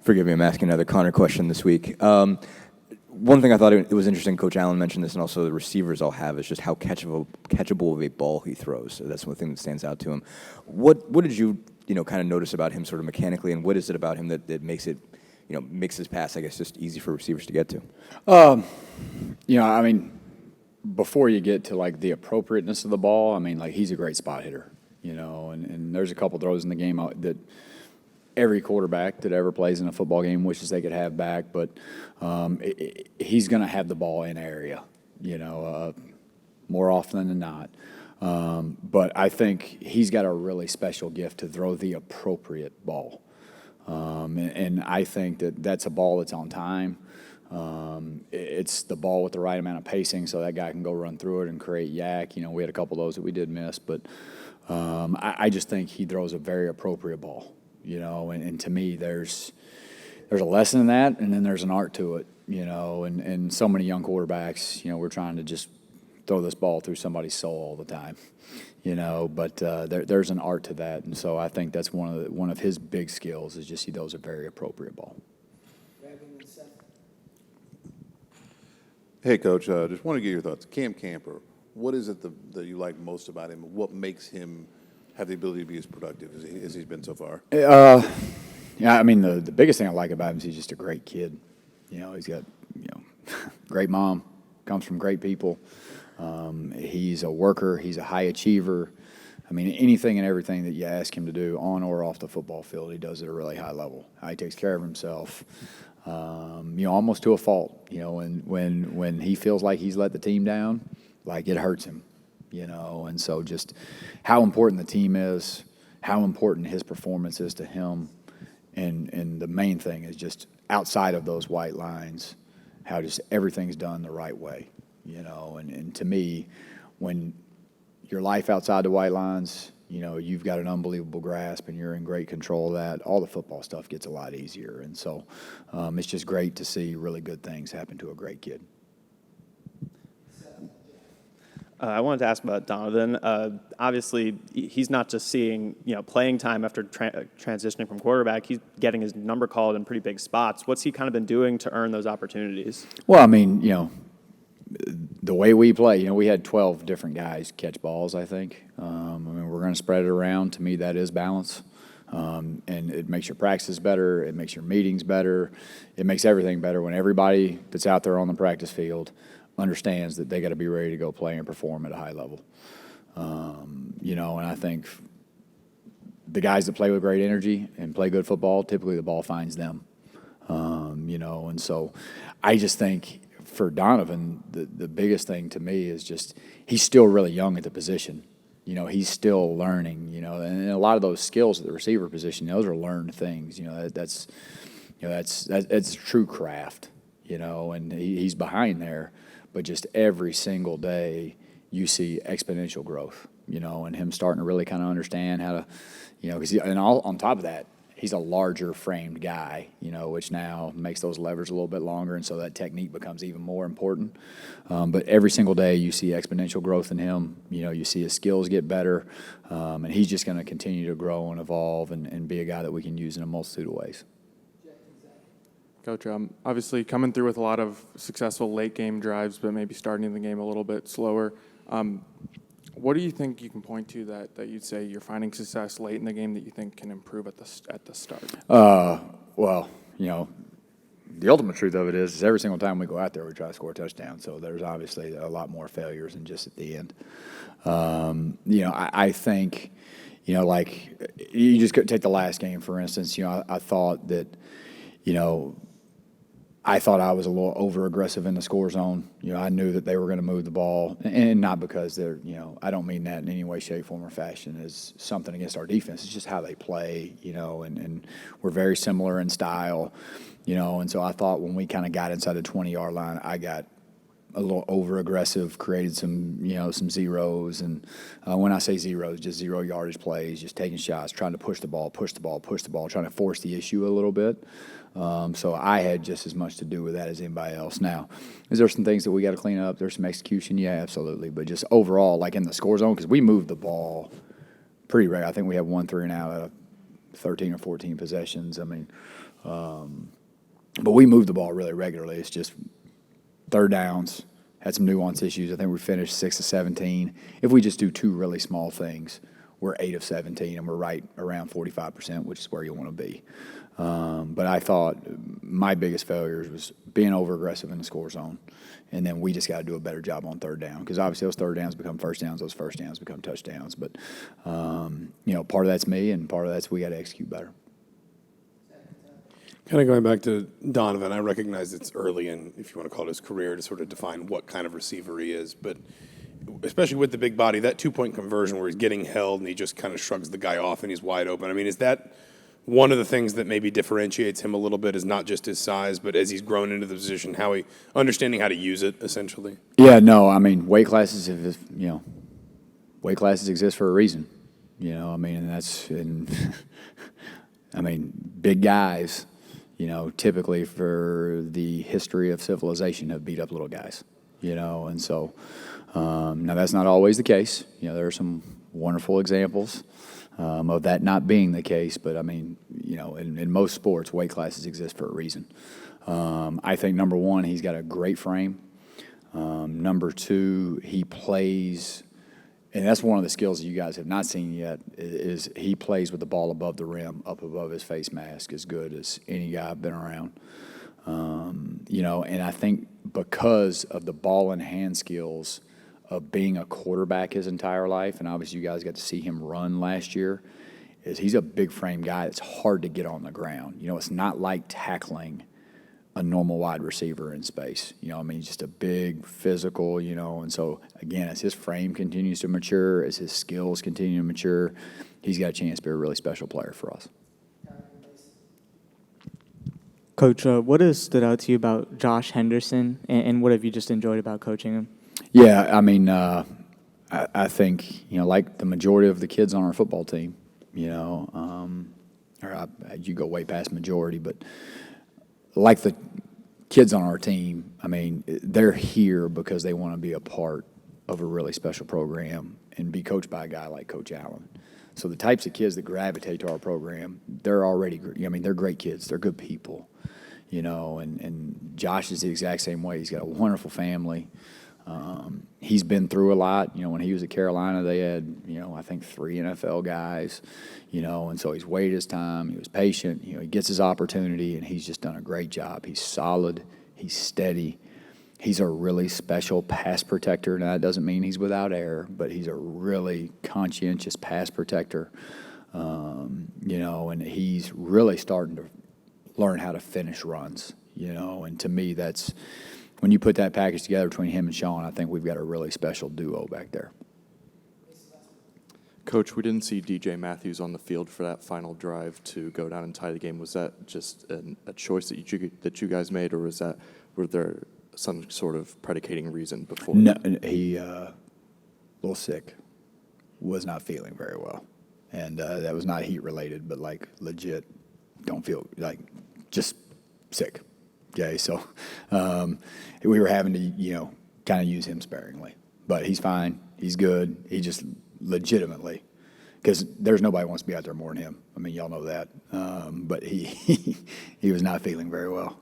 Forgive me, I'm asking another Connor question this week. One thing I thought it was interesting, Coach Allen mentioned this, and also the receivers all have, is just how catchable of a ball he throws. So that's one thing that stands out to him. What did you kind of notice about him sort of mechanically, and what is it about him that makes it, makes his pass, I guess, just easy for receivers to get to? I mean, before you get to like the appropriateness of the ball, I mean, like he's a great spot hitter, and there's a couple throws in the game that every quarterback that ever plays in a football game wishes they could have back, but he's going to have the ball in area, more often than not. But I think he's got a really special gift to throw the appropriate ball. And I think that's a ball that's on time. It's the ball with the right amount of pacing so that guy can go run through it and create yak. We had a couple of those that we did miss, but I just think he throws a very appropriate ball. And to me, there's a lesson in that, and then there's an art to it, and so many young quarterbacks, we're trying to just throw this ball through somebody's soul all the time, but there's an art to that, and so I think that's one of his big skills is just he throws a very appropriate ball. Hey, Coach, just want to get your thoughts. Cam Camper, what is it that you like most about him? What makes him have the ability to be as productive as he's been so far? Yeah, I mean, the biggest thing I like about him is he's just a great kid. He's got, great mom, comes from great people. He's a worker. He's a high achiever. I mean, anything and everything that you ask him to do on or off the football field, he does at a really high level. He takes care of himself, almost to a fault. When he feels like he's let the team down, like it hurts him. And so just how important the team is, how important his performance is to him, and the main thing is just outside of those white lines, how just everything's done the right way, and to me, when your life outside the white lines, you've got an unbelievable grasp and you're in great control of that, all the football stuff gets a lot easier, and so it's just great to see really good things happen to a great kid. I wanted to ask about Donovan. Obviously, he's not just seeing playing time after transitioning from quarterback. He's getting his number called in pretty big spots. What's he kind of been doing to earn those opportunities? Well, I mean, the way we play, we had 12 different guys catch balls, I think. I mean, we're going to spread it around. To me, that is balance. And it makes your practices better. It makes your meetings better. It makes everything better when everybody that's out there on the practice field understands that they got to be ready to go play and perform at a high level. And I think the guys that play with great energy and play good football, typically the ball finds them. And so I just think for Donovan, the biggest thing to me is just he's still really young at the position. He's still learning, and a lot of those skills at the receiver position, those are learned things. That's true craft, and he's behind there. But just every single day you see exponential growth, and him starting to really kind of understand how to, and on top of that, he's a larger framed guy, which now makes those levers a little bit longer, and so that technique becomes even more important. But every single day you see exponential growth in him. You see his skills get better, and he's just going to continue to grow and evolve and be a guy that we can use in a multitude of ways. Coach, obviously coming through with a lot of successful late-game drives, but maybe starting the game a little bit slower. What do you think you can point to that you'd say you're finding success late in the game that you think can improve at the start? Well, the ultimate truth of it is every single time we go out there, we try to score a touchdown. So there's obviously a lot more failures than just at the end. I think, like you just could take the last game, for instance. I thought that, I thought I was a little over-aggressive in the score zone. I knew that they were going to move the ball, and not because they're, I don't mean that in any way, shape, form, or fashion as something against our defense. It's just how they play, and we're very similar in style, and so I thought when we kind of got inside the 20-yard line, I got a little over-aggressive, created some zeros, and when I say zeros, just zero yardage plays, just taking shots, trying to push the ball, trying to force the issue a little bit. So I had just as much to do with that as anybody else. Now, is there some things that we got to clean up? There's some execution, yeah, absolutely. But just overall, like in the score zone, because we moved the ball pretty regular. I think we have 1 3 and out of 13 or 14 possessions. I mean, But we move the ball really regularly. It's just third downs, had some nuance issues. I think we finished 6 of 17. If we just do two really small things, we're 8 of 17, and we're right around 45%, which is where you want to be. But I thought my biggest failures was being over-aggressive in the score zone, and then we just got to do a better job on third down, because obviously those third downs become first downs, those first downs become touchdowns. But, part of that's me, and part of that's we got to execute better. Kind of going back to Donovan, I recognize it's early in, if you want to call it his career, to sort of define what kind of receiver he is. But especially with the big body, that two-point conversion where he's getting held and he just kind of shrugs the guy off and he's wide open. I mean, is that one of the things that maybe differentiates him a little bit, is not just his size, but as he's grown into the position, how he understanding how to use it, essentially? Yeah, no, I mean, weight classes exist for a reason. Big guys, typically for the history of civilization have beat up little guys, and so now that's not always the case. There are some wonderful examples of that not being the case, but in most sports, weight classes exist for a reason. I think number one, he's got a great frame. Number two, he plays, and that's one of the skills that you guys have not seen yet, is he plays with the ball above the rim, up above his face mask, as good as any guy I've been around. And I think because of the ball and hand skills of being a quarterback his entire life, and obviously you guys got to see him run last year, is he's a big frame guy that's hard to get on the ground. It's not like tackling a normal wide receiver in space. He's just a big physical, and so, again, as his frame continues to mature, as his skills continue to mature, he's got a chance to be a really special player for us. Coach, what has stood out to you about Josh Henderson, and what have you just enjoyed about coaching him? Yeah, I think, like the majority of the kids on our football team, you go way past majority, but like the kids on our team, they're here because they want to be a part of a really special program and be coached by a guy like Coach Allen. So the types of kids that gravitate to our program, they're already, they're great kids. They're good people, and Josh is the exact same way. He's got a wonderful family. He's been through a lot. When he was at Carolina, they had, I think 3 NFL guys, and so he's waited his time. He was patient. He gets his opportunity, and he's just done a great job. He's solid. He's steady. He's a really special pass protector. Now, that doesn't mean he's without error, but he's a really conscientious pass protector, and he's really starting to learn how to finish runs, and to me, that's – when you put that package together between him and Sean, I think we've got a really special duo back there. Coach, we didn't see DJ Matthews on the field for that final drive to go down and tie the game. Was that just a choice that you guys made, or were there some sort of predicating reason before? No, he a little sick, was not feeling very well, and that was not heat related, but like legit, don't feel like just sick. Okay, so we were having to, kind of use him sparingly. But he's fine. He's good. He just legitimately, because there's nobody who wants to be out there more than him. Y'all know that. But he was not feeling very well.